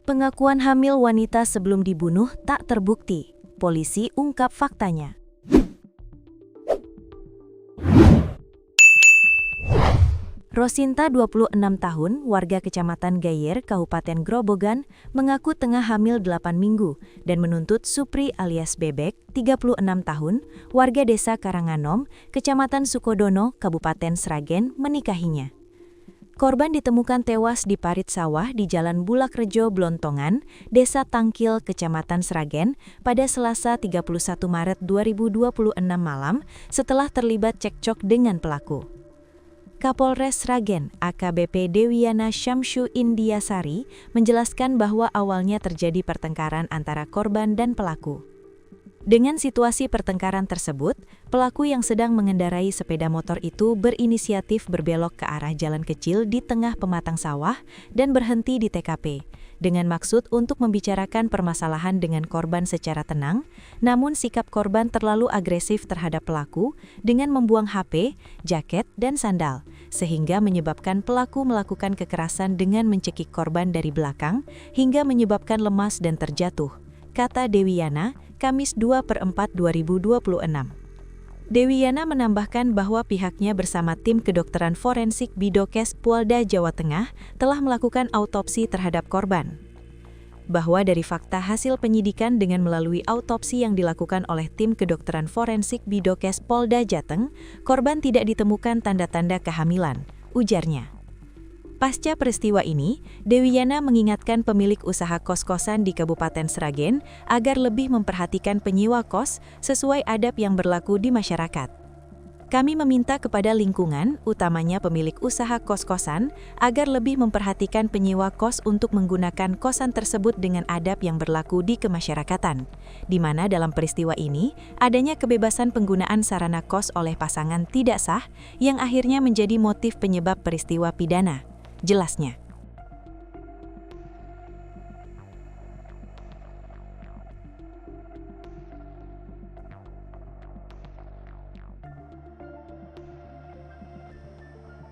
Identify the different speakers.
Speaker 1: Pengakuan hamil wanita sebelum dibunuh tak terbukti. Polisi ungkap faktanya. Rosinta, 26 tahun, warga Kecamatan Gayer, Kabupaten Grobogan, mengaku tengah hamil 8 minggu dan menuntut Supri alias Bebek, 36 tahun, warga Desa Karanganom, Kecamatan Sukodono, Kabupaten Sragen, menikahinya. Korban ditemukan tewas di parit sawah di Jalan Bulakrejo, Blontongan, Desa Tangkil, Kecamatan Sragen, pada Selasa 31 Maret 2026 malam setelah terlibat cekcok dengan pelaku. Kapolres Sragen, AKBP Dewiana Syamsu Indiasari, menjelaskan bahwa awalnya terjadi pertengkaran antara korban dan pelaku. Dengan situasi pertengkaran tersebut, pelaku yang sedang mengendarai sepeda motor itu berinisiatif berbelok ke arah jalan kecil di tengah pematang sawah dan berhenti di TKP, dengan maksud untuk membicarakan permasalahan dengan korban secara tenang, namun sikap korban terlalu agresif terhadap pelaku dengan membuang HP, jaket, dan sandal, sehingga menyebabkan pelaku melakukan kekerasan dengan mencekik korban dari belakang hingga menyebabkan lemas dan terjatuh, kata Dewiana, Kamis 2/4/2026. Dewiana menambahkan bahwa pihaknya bersama tim kedokteran forensik Bidokes Polda Jawa Tengah telah melakukan autopsi terhadap korban. Bahwa dari fakta hasil penyidikan dengan melalui autopsi yang dilakukan oleh tim kedokteran forensik Bidokes Polda Jateng, korban tidak ditemukan tanda-tanda kehamilan, ujarnya. Pasca peristiwa ini, Dewiana mengingatkan pemilik usaha kos-kosan di Kabupaten Sragen agar lebih memperhatikan penyewa kos sesuai adab yang berlaku di masyarakat. Kami meminta kepada lingkungan, utamanya pemilik usaha kos-kosan, agar lebih memperhatikan penyewa kos untuk menggunakan kosan tersebut dengan adab yang berlaku di kemasyarakatan, di mana dalam peristiwa ini, adanya kebebasan penggunaan sarana kos oleh pasangan tidak sah yang akhirnya menjadi motif penyebab peristiwa pidana, jelasnya.